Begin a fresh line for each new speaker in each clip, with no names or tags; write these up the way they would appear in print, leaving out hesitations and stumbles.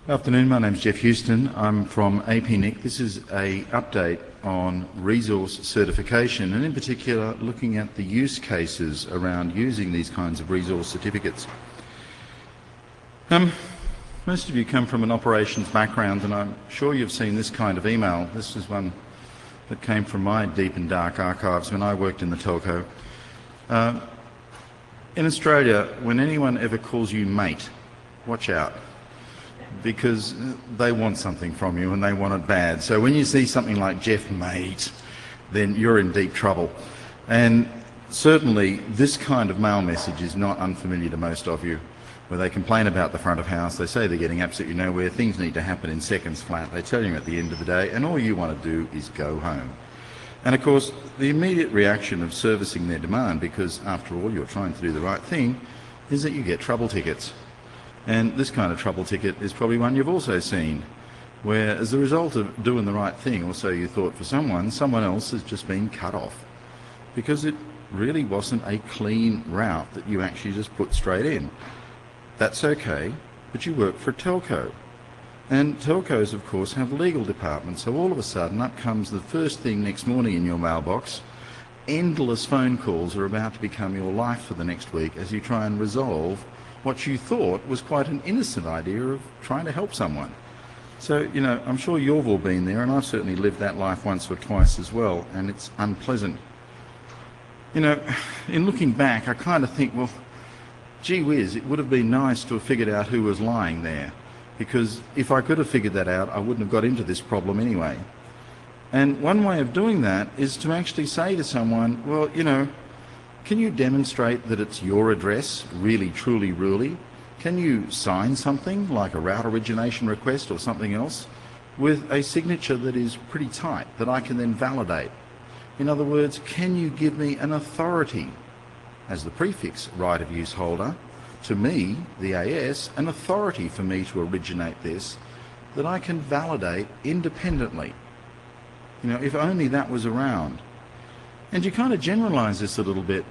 Afternoon, my name's Jeff Houston. I'm from APNIC. This is an update on resource certification, and in particular looking at the use cases around using these kinds of resource certificates. Most of you come from an operations background, and I'm sure you've seen this kind of email. This is one that came from my deep and dark archives when I worked in the telco. In Australia, when anyone ever calls you mate, watch out, because they want something from you and they want it bad. So when you see something like Jeff mate, then you're in deep trouble. And certainly this kind of mail message is not unfamiliar to most of you, where they complain about the front of house, they say they're getting absolutely nowhere, things need to happen in seconds flat, they tell you at the end of the day, and all you want to do is go home. And of course, the immediate reaction of servicing their demand, because after all you're trying to do the right thing, is that you get trouble tickets. And this kind of trouble ticket is probably one you've also seen, where as a result of doing the right thing, or so you thought for someone else has just been cut off, because it really wasn't a clean route that you actually just put straight in. That's okay, but you work for a telco. And telcos, of course, have legal departments, so all of a sudden up comes the first thing next morning in your mailbox. Endless phone calls are about to become your life for the next week as you try and resolve what you thought was quite an innocent idea of trying to help someone. So, you know, I'm sure you've all been there, and I've certainly lived that life once or twice as well, and it's unpleasant. You know, in looking back, I kind of think, well, gee whiz, it would have been nice to have figured out who was lying there, because if I could have figured that out, I wouldn't have got into this problem anyway. And one way of doing that is to actually say to someone, well, you know, can you demonstrate that it's your address, really, truly, really? Can you sign something like a route origination request or something else with a signature that is pretty tight that I can then validate? In other words, can you give me an authority as the prefix right of use holder to me, the AS, an authority for me to originate this that I can validate independently? You know, if only that was around. And you kind of generalize this a little bit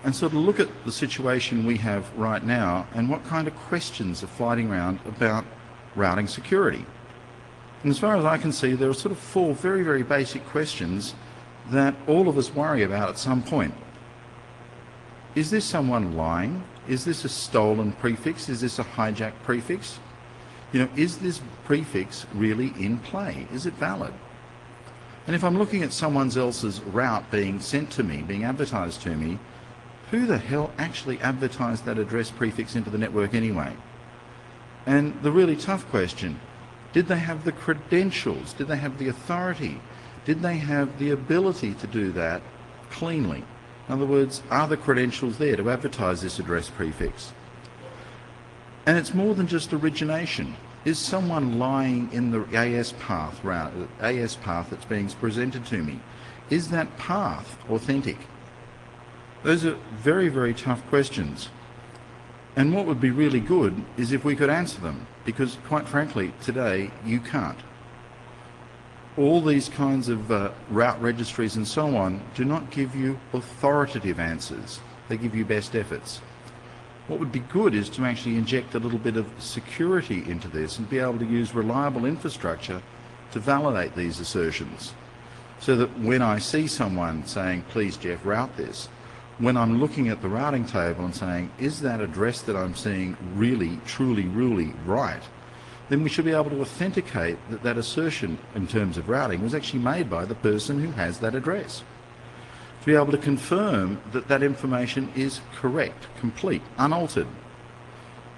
and sort of look at the situation we have right now and what kind of questions are floating around about routing security. And as far as I can see, there are sort of four very, very basic questions that all of us worry about at some point. Is this someone lying? Is this a stolen prefix? Is this a hijacked prefix? You know, is this prefix really in play? Is it valid? And if I'm looking at someone else's route being sent to me, being advertised to me, who the hell actually advertised that address prefix into the network anyway? And the really tough question, did they have the credentials? Did they have the authority? Did they have the ability to do that cleanly? In other words, are the credentials there to advertise this address prefix? And it's more than just origination. Is someone lying in the AS path that's being presented to me? Is that path authentic? Those are very, very tough questions. And what would be really good is if we could answer them, because quite frankly, today you can't. All these kinds of route registries and so on do not give you authoritative answers. They give you best efforts. What would be good is to actually inject a little bit of security into this and be able to use reliable infrastructure to validate these assertions, so that when I see someone saying, please Jeff, route this, when I'm looking at the routing table and saying, is that address that I'm seeing really, truly, really right, then we should be able to authenticate that that assertion in terms of routing was actually made by the person who has that address. To be able to confirm that that information is correct, complete, unaltered,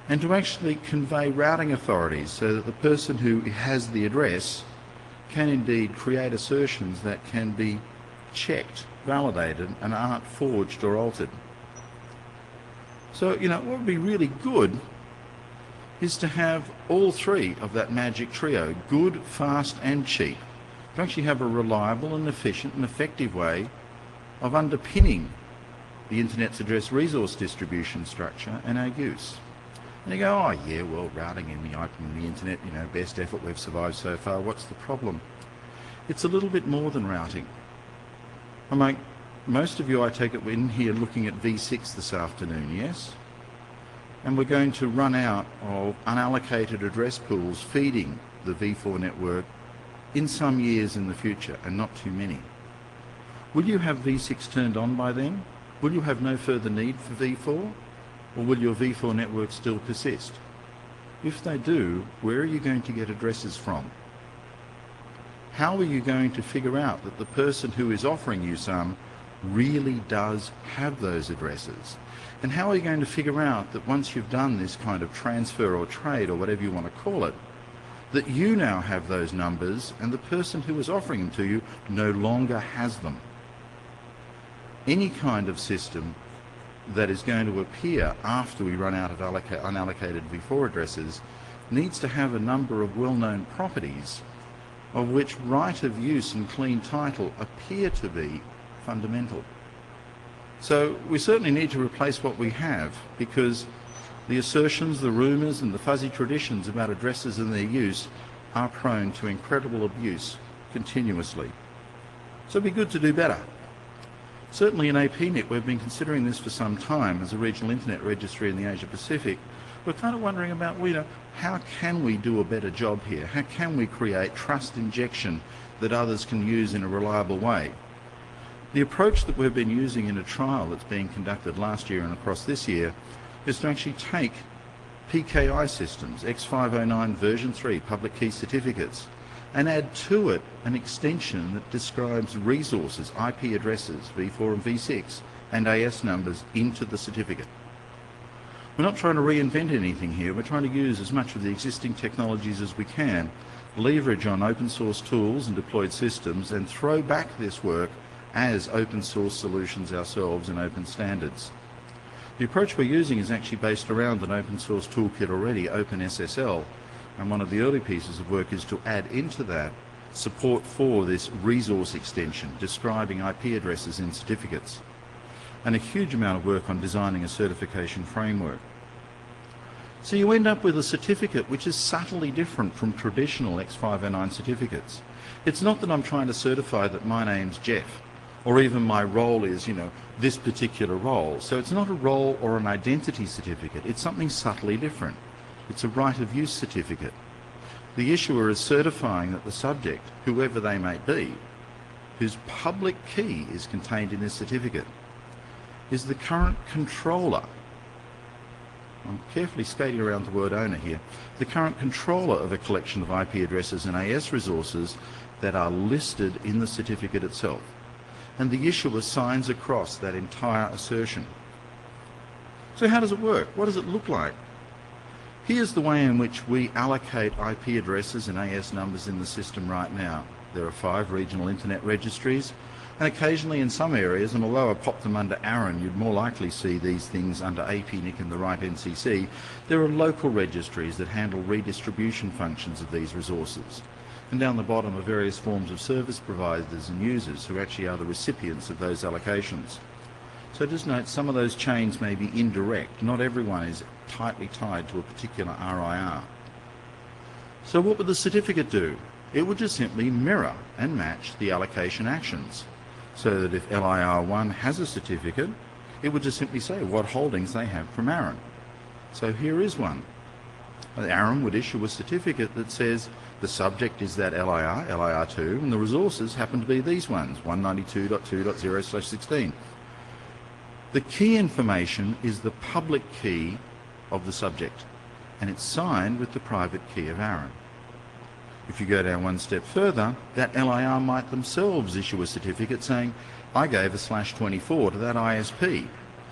and to actually convey routing authorities so that the person who has the address can indeed create assertions that can be checked, validated, and aren't forged or altered. So, you know, what would be really good is to have all three of that magic trio, good, fast, and cheap, to actually have a reliable and efficient and effective way of underpinning the Internet's address resource distribution structure and our use. And you go, oh yeah, well, routing in the open in the Internet, you know, best effort, we've survived so far, what's the problem? It's a little bit more than routing. I mean, most of you, I take it, were in here looking at V6 this afternoon, yes? and we're going to run out of unallocated address pools feeding the V4 network in some years in the future, and not too many. Will you have V6 turned on by then? Will you have no further need for V4? Or will your V4 network still persist? If they do, where are you going to get addresses from? How are you going to figure out that the person who is offering you some really does have those addresses? And how are you going to figure out that once you've done this kind of transfer or trade or whatever you want to call it, that you now have those numbers and the person who is offering them to you no longer has them? Any kind of system that is going to appear after we run out of unallocated V4 addresses needs to have a number of well-known properties of which right of use and clean title appear to be fundamental. So we certainly need to replace what we have, because the assertions, the rumours and the fuzzy traditions about addresses and their use are prone to incredible abuse continuously. So it'd be good to do better. Certainly in APNet we've been considering this for some time as a regional internet registry in the Asia Pacific. We're kind of wondering about, how can we do a better job here? How can we create trust injection that others can use in a reliable way? The approach that we've been using in a trial that's being conducted last year and across this year is to actually take PKI systems, X509 version 3 public key certificates, and add to it an extension that describes resources, IP addresses, V4 and V6, and AS numbers into the certificate. We're not trying to reinvent anything here. We're trying to use as much of the existing technologies as we can, leverage on open source tools and deployed systems, and throw back this work as open source solutions ourselves and open standards. The approach we're using is actually based around an open source toolkit already, OpenSSL, and one of the early pieces of work is to add into that support for this resource extension describing IP addresses in certificates, and a huge amount of work on designing a certification framework. So you end up with a certificate which is subtly different from traditional X509 certificates. It's not that I'm trying to certify that my name's Jeff, or even my role is, this particular role. So it's not a role or an identity certificate. It's something subtly different. It's a right of use certificate. The issuer is certifying that the subject, whoever they may be, whose public key is contained in this certificate, is the current controller. I'm carefully skating around the word owner here. The current controller of a collection of IP addresses and AS resources that are listed in the certificate itself. And the issuer signs across that entire assertion. So how does it work? What does it look like? Here's the way in which we allocate IP addresses and AS numbers in the system right now. There are 5 regional internet registries, and occasionally in some areas, and although I popped them under ARIN, you'd more likely see these things under APNIC and the right NCC, there are local registries that handle redistribution functions of these resources. And down the bottom are various forms of service providers and users who actually are the recipients of those allocations. So just note, some of those chains may be indirect. Not everyone is tightly tied to a particular RIR. So what would the certificate do? It would just simply mirror and match the allocation actions. So that if LIR1 has a certificate, it would just simply say what holdings they have from ARIN. So here is one. ARIN would issue a certificate that says the subject is that LIR, LIR2, and the resources happen to be these ones, 192.2.0/16. The key information is the public key of the subject, and it's signed with the private key of ARIN. If you go down one step further, that LIR might themselves issue a certificate saying, I gave a /24 to that ISP.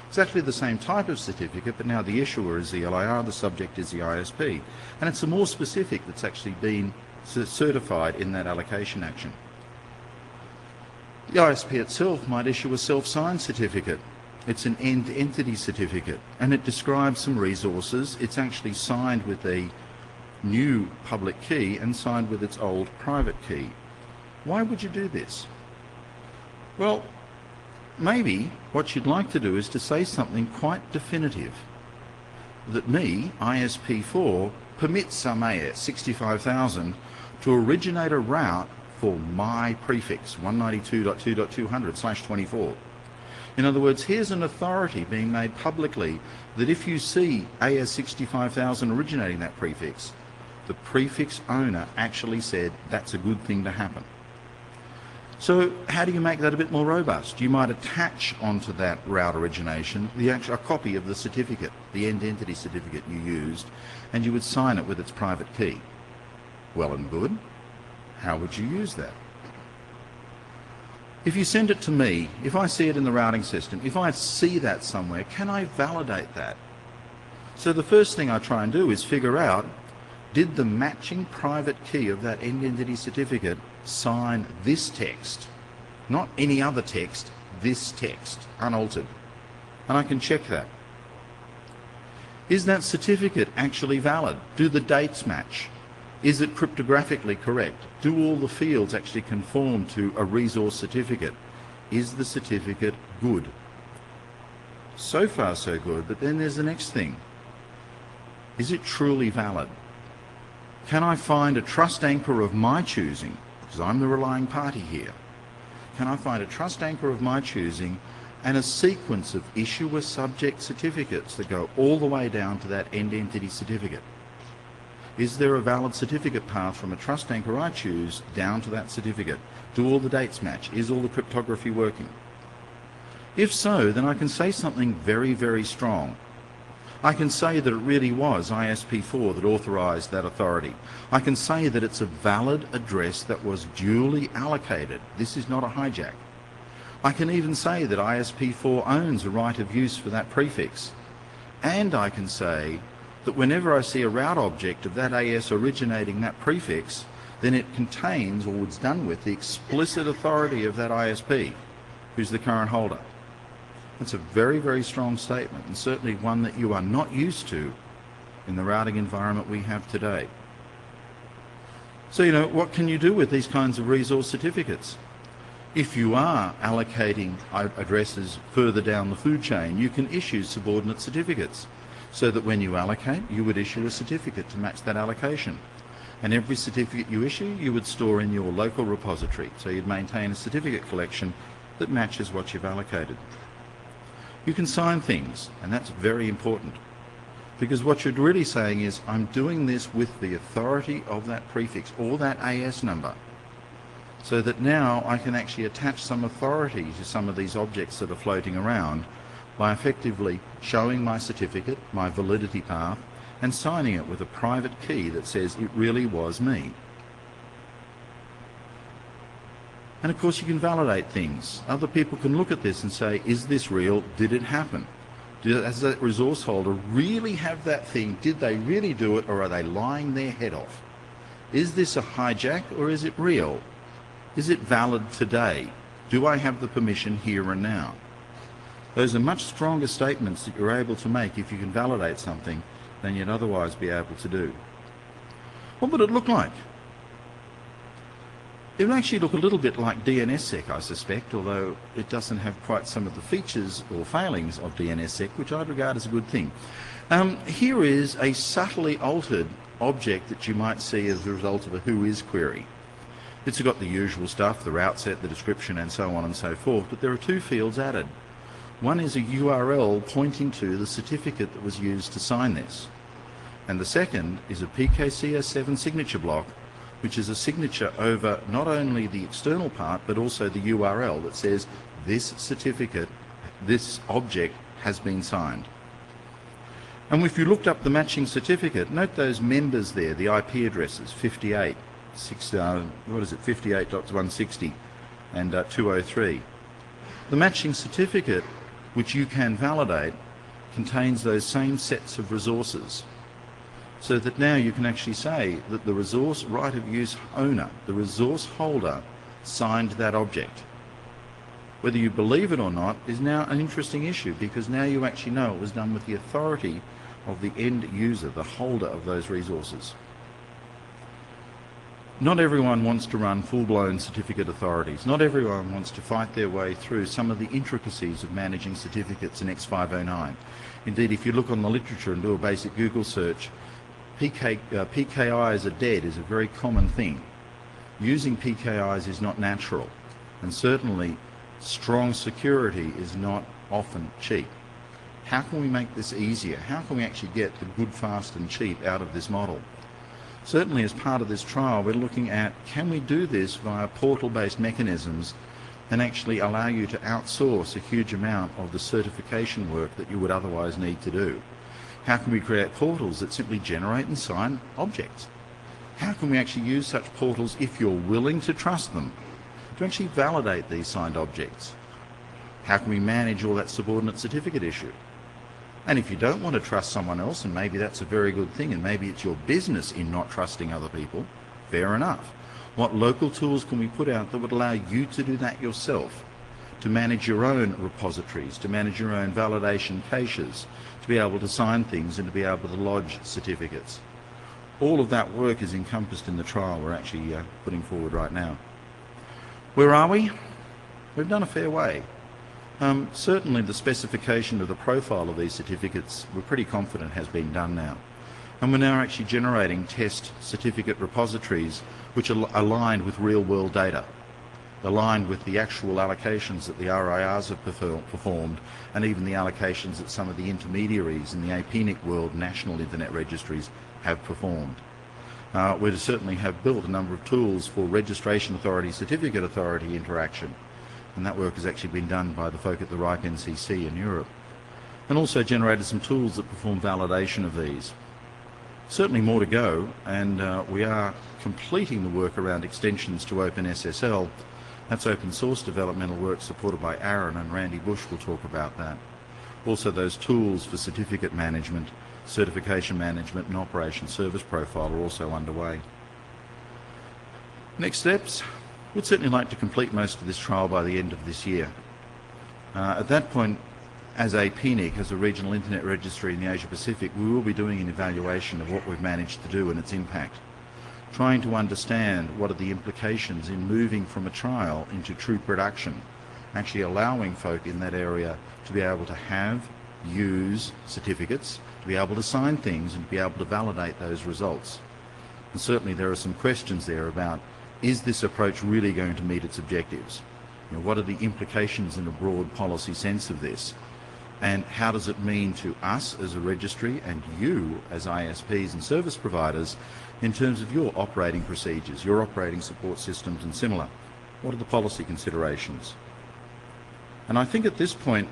Exactly the same type of certificate, but now the issuer is the LIR, the subject is the ISP. And it's a more specific that's actually been certified in that allocation action. The ISP itself might issue a self-signed certificate. It's an end entity certificate, and it describes some resources. It's actually signed with a new public key and signed with its old private key. Why would you do this? Well, maybe what you'd like to do is to say something quite definitive. That me, ISP4, permits some AS 65,000 to originate a route for my prefix, 192.2.200/24. In other words, here's an authority being made publicly that if you see AS65000 originating that prefix, the prefix owner actually said that's a good thing to happen. So how do you make that a bit more robust? You might attach onto that route origination a copy of the certificate, the end entity certificate you used, and you would sign it with its private key. Well and good. How would you use that? If you send it to me, if I see it in the routing system, if I see that somewhere, can I validate that? So the first thing I try and do is figure out, did the matching private key of that end entity certificate sign this text? Not any other text, this text, unaltered. And I can check that. Is that certificate actually valid? Do the dates match? Is it cryptographically correct? Do all the fields actually conform to a resource certificate? Is the certificate good? So far so good, but then there's the next thing. Is it truly valid? Can I find a trust anchor of my choosing, because I'm the relying party here? Can I find a trust anchor of my choosing and a sequence of issuer subject certificates that go all the way down to that end entity certificate? Is there a valid certificate path from a trust anchor I choose down to that certificate? Do all the dates match? Is all the cryptography working? If so, then I can say something very, very strong. I can say that it really was ISP4 that authorised that authority. I can say that it's a valid address that was duly allocated. This is not a hijack. I can even say that ISP4 owns a right of use for that prefix. And I can say that whenever I see a route object of that AS originating that prefix, then it contains, or it's done with, the explicit authority of that ISP, who's the current holder. That's a very, very strong statement, and certainly one that you are not used to in the routing environment we have today. So, what can you do with these kinds of resource certificates? If you are allocating addresses further down the food chain, you can issue subordinate certificates, so that when you allocate, you would issue a certificate to match that allocation. And every certificate you issue, you would store in your local repository, so you'd maintain a certificate collection that matches what you've allocated. You can sign things, and that's very important, because what you're really saying is, I'm doing this with the authority of that prefix or that AS number, so that now I can actually attach some authority to some of these objects that are floating around by effectively showing my certificate, my validity path, and signing it with a private key that says it really was me. And of course you can validate things. Other people can look at this and say, is this real? Did it happen? Does that resource holder really have that thing? Did they really do it, or are they lying their head off? Is this a hijack, or is it real? Is it valid today? Do I have the permission here and now? Those are much stronger statements that you're able to make if you can validate something than you'd otherwise be able to do. What would it look like? It would actually look a little bit like DNSSEC, I suspect, although it doesn't have quite some of the features or failings of DNSSEC, which I'd regard as a good thing. Here is a subtly altered object that you might see as a result of a whois query. It's got the usual stuff, the route set, the description, and so on and so forth, but there are two fields added. One is a URL pointing to the certificate that was used to sign this, and the second is a PKCS7 signature block, which is a signature over not only the external part but also the URL that says this certificate, this object has been signed. And if you looked up the matching certificate, note those members there, the IP addresses 58.160 and 203. The matching certificate, which you can validate, contains those same sets of resources, so that now you can actually say that the resource right of use owner, the resource holder, signed that object. Whether you believe it or not is now an interesting issue, because now you actually know it was done with the authority of the end user, the holder of those resources. Not everyone wants to run full-blown certificate authorities. Not everyone wants to fight their way through some of the intricacies of managing certificates in X509. Indeed, if you look on the literature and do a basic Google search, PKIs are dead is a very common thing. Using PKIs is not natural, and certainly Strong security is not often cheap. How can we make this easier? How can we actually get the good, fast and cheap out of this model? Certainly as part of this trial, we're looking at, can we do this via portal-based mechanisms and actually allow you to outsource a huge amount of the certification work that you would otherwise need to do? How can we create portals that simply generate and sign objects? How can we actually use such portals, if you're willing to trust them, to actually validate these signed objects? How can we manage all that subordinate certificate issue? And if you don't want to trust someone else, and maybe that's a very good thing, and maybe it's your business in not trusting other people, fair enough. What local tools can we put out that would allow you to do that yourself? To manage your own repositories, to manage your own validation caches, to be able to sign things and to be able to lodge certificates. All of that work is encompassed in the trial we're actually putting forward right now. Where are we? We've done a fair way. Certainly the specification of the profile of these certificates, we're pretty confident has been done now. And we're now actually generating test certificate repositories which are aligned with real-world data, aligned with the actual allocations that the RIRs have performed, and even the allocations that some of the intermediaries in the APNIC world national internet registries have performed. We certainly have built a number of tools for registration authority, certificate authority interaction, and that work has actually been done by the folk at the RIPE NCC in Europe, and also generated some tools that perform validation of these. Certainly more to go, and we are completing the work around extensions to OpenSSL. That's open source developmental work supported by Aaron, and Randy Bush will talk about that. Also those tools for certificate management, certification management and operation service profile are also underway. Next steps. We'd certainly like to complete most of this trial by the end of this year. At that point, as APNIC, as a regional internet registry in the Asia Pacific, we will be doing an evaluation of what we've managed to do and its impact, trying to understand what are the implications in moving from a trial into true production, actually allowing folk in that area to be able to have, use certificates, to be able to sign things and to be able to validate those results. And certainly there are some questions there about, is this approach really going to meet its objectives? You know, what are the implications in a broad policy sense of this? And how does it mean to us as a registry and you as ISPs and service providers in terms of your operating procedures, your operating support systems and similar? What are the policy considerations? And I think at this point,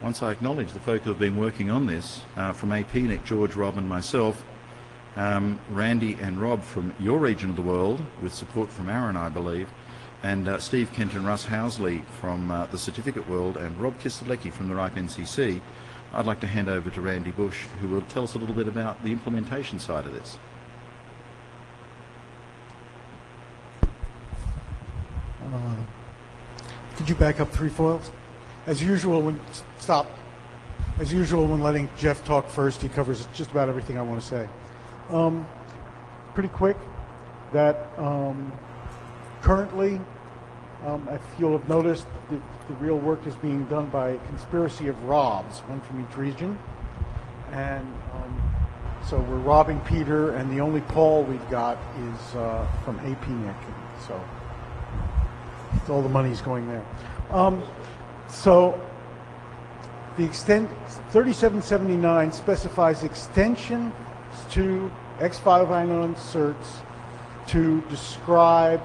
once I acknowledge the folk who have been working on this, from APNIC, George, Rob and myself, Randy and Rob from your region of the world, with support from Aaron, I believe, and Steve Kent and Russ Housley from the certificate world, and Rob Kistelecki from the RIPE NCC, I'd like to hand over to Randy Bush, who will tell us a little bit about the implementation side of this.
Could you back up 3 foils? As usual, when letting Jeff talk first, he covers just about everything I want to say. Pretty quick, that currently, if you'll have noticed, the real work is being done by a conspiracy of Robs, one from each region. And so we're robbing Peter, and the only Paul we've got is from APNIC. So all the money's going there. So the 3779 specifies extensions to X599 certs to describe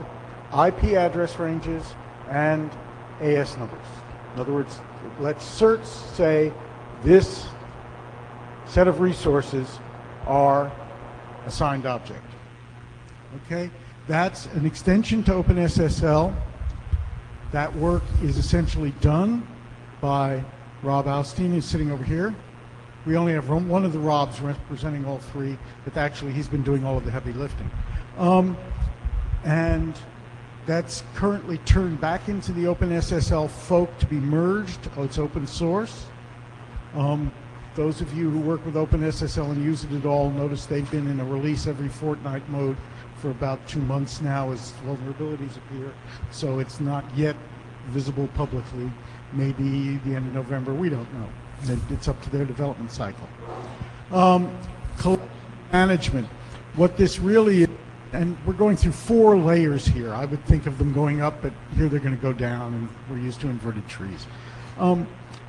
IP address ranges and AS numbers. In other words, let certs say this set of resources are a signed object. Okay, that's an extension to OpenSSL. That work is essentially done by Rob Alstein, who's sitting over here. We only have one of the Robs representing all three, but actually he's been doing all of the heavy lifting. And that's currently turned back into the OpenSSL folk to be merged. It's open source. Those of you who work with OpenSSL and use it at all notice they've been in a release every fortnight mode for about 2 months now as vulnerabilities appear. So it's not yet visible publicly. Maybe the end of November, we don't know. It's up to their development cycle. Management. What this really is And we're going through 4 layers here. I would think of them going up, but here they're going to go down, and we're used to inverted trees.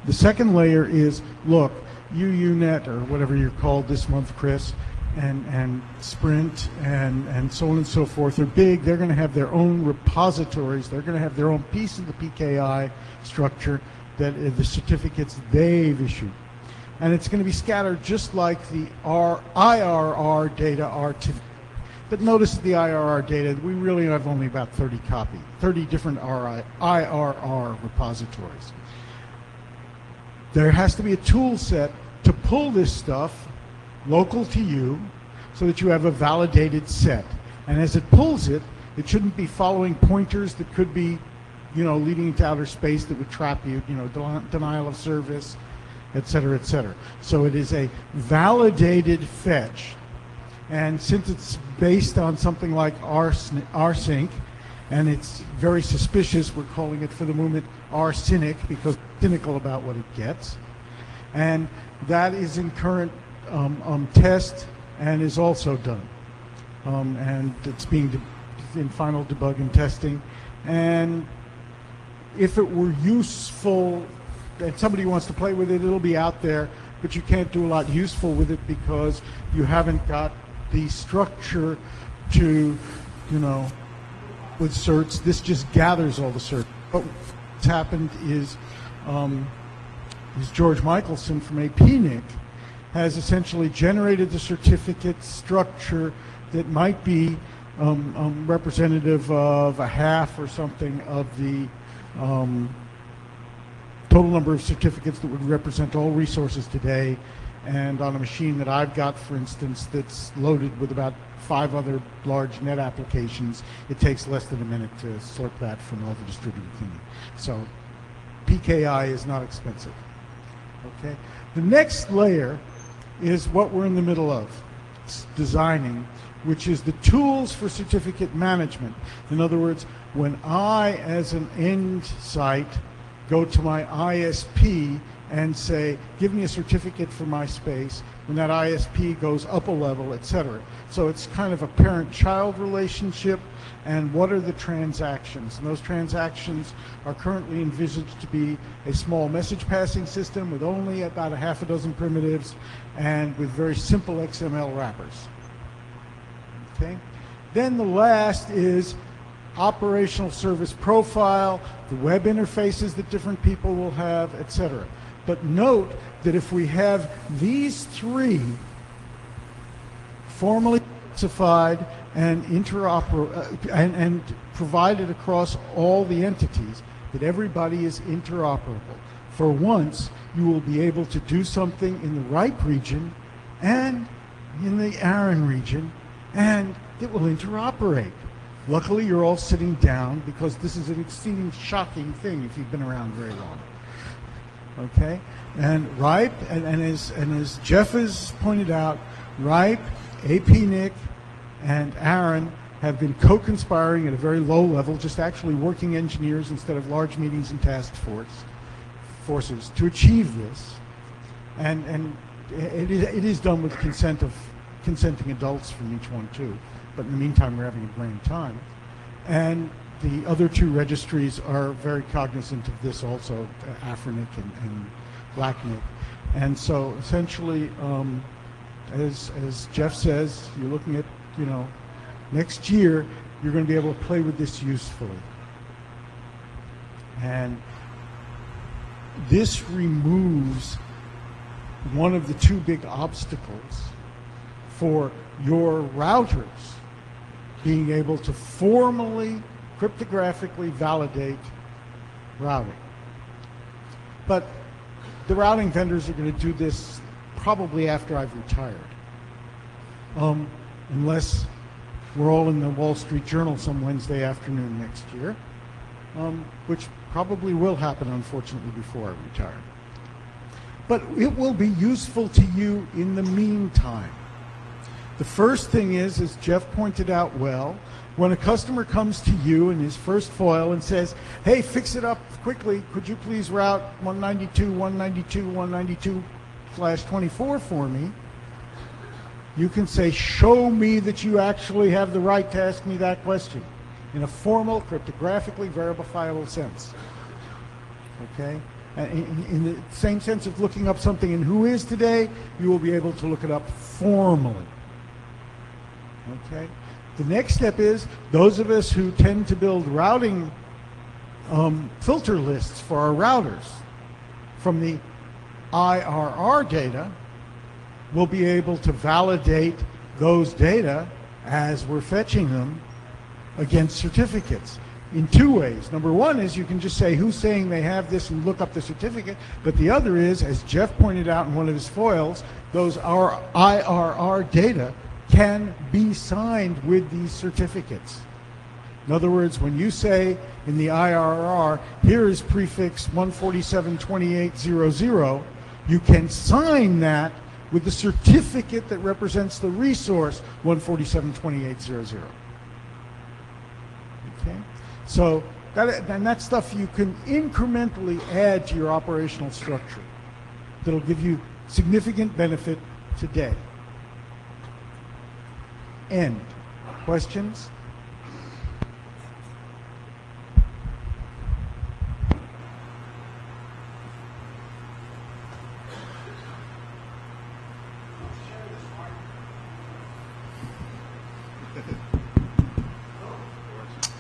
The second layer is, look, UUNet, or whatever you're called this month, Chris, and Sprint, and so on and so forth, are big. They're going to have their own repositories. They're going to have their own piece of the PKI structure that are the certificates they've issued. And it's going to be scattered just like the IRR data are today. But notice the IRR data, we really have only about 30 different IRR repositories. There has to be a tool set to pull this stuff local to you so that you have a validated set. And as it pulls it, it shouldn't be following pointers that could be, leading into outer space that would trap you, denial of service, et cetera, et cetera. So it is a validated fetch. And since it's based on something like rsync, and it's very suspicious, we're calling it for the moment rsync because we're cynical about what it gets. And that is in current test and is also done. And it's being in final debug and testing. And if it were useful, and somebody wants to play with it, it'll be out there, but you can't do a lot useful with it because you haven't got the structure to, with certs. This just gathers all the certs. But what's happened is George Michelson from APNIC has essentially generated the certificate structure that might be representative of a half or something of the total number of certificates that would represent all resources today. And on a machine that I've got, for instance, that's loaded with about 5 other large net applications, it takes less than a minute to sort that from all the distributed cleaning. So PKI is not expensive. Okay. The next layer is what we're in the middle of designing, which is the tools for certificate management. In other words, when I, as an end site, go to my ISP and say, give me a certificate for my space, when that ISP goes up a level, etc. So it's kind of a parent-child relationship, and what are the transactions? And those transactions are currently envisaged to be a small message passing system with only about a half a dozen primitives and with very simple XML wrappers. Okay? Then the last is operational service profile, the web interfaces that different people will have, etc. But note that if we have these 3 formally specified and and provided across all the entities, that everybody is interoperable. For once, you will be able to do something in the RIPE region and in the ARIN region, and it will interoperate. Luckily, you're all sitting down because this is an exceedingly shocking thing if you've been around very long. Okay, and RIPE, and as Jeff has pointed out, RIPE, APNIC, and ARIN have been co-conspiring at a very low level, just actually working engineers instead of large meetings and task forces to achieve this. And it is done with consent of consenting adults from each one too. But in the meantime, we're having a grand time. And the other 2 registries are very cognizant of this also, AFRINIC and BLACKNIC. And so essentially, as Jeff says, you're looking at, next year, you're going to be able to play with this usefully. And this removes one of the 2 big obstacles for your routers being able to formally, cryptographically validate routing. But the routing vendors are going to do this probably after I've retired. Unless we're all in the Wall Street Journal some Wednesday afternoon next year, which probably will happen, unfortunately, before I retire. But it will be useful to you in the meantime. The first thing is, as Jeff pointed out well, when a customer comes to you in his first foil and says, hey, fix it up quickly, could you please route 192.192.192/24 for me? you can say, show me that you actually have the right to ask me that question in a formal, cryptographically verifiable sense. Okay? In the same sense of looking up something in Whois today, you will be able to look it up formally. Okay? The next step is, those of us who tend to build routing filter lists for our routers from the IRR data, will be able to validate those data as we're fetching them against certificates in two ways. Number one is you can just say who's saying they have this and look up the certificate, but the other is, as Jeff pointed out in one of his foils, those IRR data can be signed with these certificates. In other words, when you say in the IRR, here is prefix 1472800, you can sign that with the certificate that represents the resource 1472800. Okay? So that stuff you can incrementally add to your operational structure that'll give you significant benefit today. End. Questions?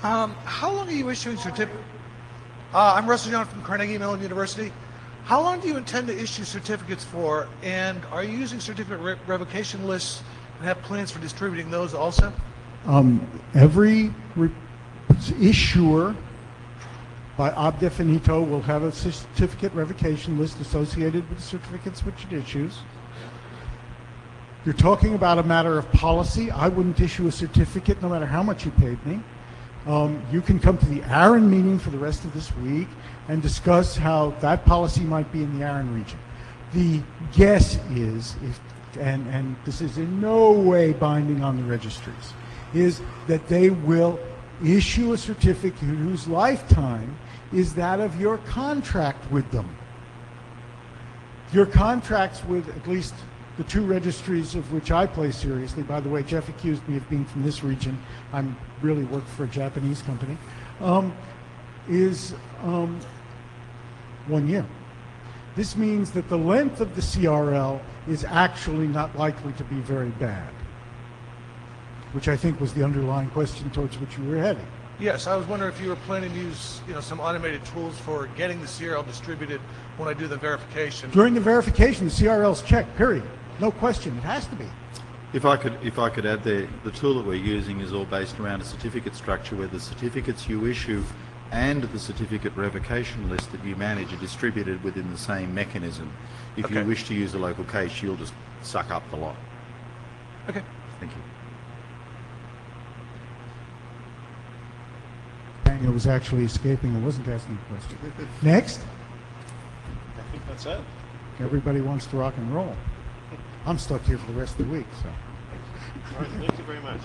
How long are you issuing certificates? I'm Russell Young from Carnegie Mellon University. How long do you intend to issue certificates for, and are you using certificate revocation lists and have plans for distributing those also?
Every issuer by ob definito will have a certificate revocation list associated with the certificates which it issues. You're talking about a matter of policy. I wouldn't issue a certificate no matter how much you paid me. You can come to the ARIN meeting for the rest of this week and discuss how that policy might be in the ARIN region. The guess is, and this is in no way binding on the registries, is that they will issue a certificate whose lifetime is that of your contract with them. Your contracts with at least the two registries of which I play seriously, by the way, Jeff accused me of being from this region, I'm really work for a Japanese company, is 1 year. This means that the length of the CRL is actually not likely to be very bad, which I think was the underlying question towards which you were heading.
Yes, I was wondering if you were planning to use some automated tools for getting the CRL distributed when I do the verification.
During the verification, the CRL's checked, period. No question, it has to be.
If I could add there, the tool that we're using is all based around a certificate structure where the certificates you issue and the certificate revocation list that you manage are distributed within the same mechanism. If you wish to use a local case, you'll just suck up the lot.
Okay.
Thank you.
Daniel was actually escaping and wasn't asking a question. Next.
I think that's it.
Everybody wants to rock and roll. I'm stuck here for the rest of the week, so.
All right, thank you very much.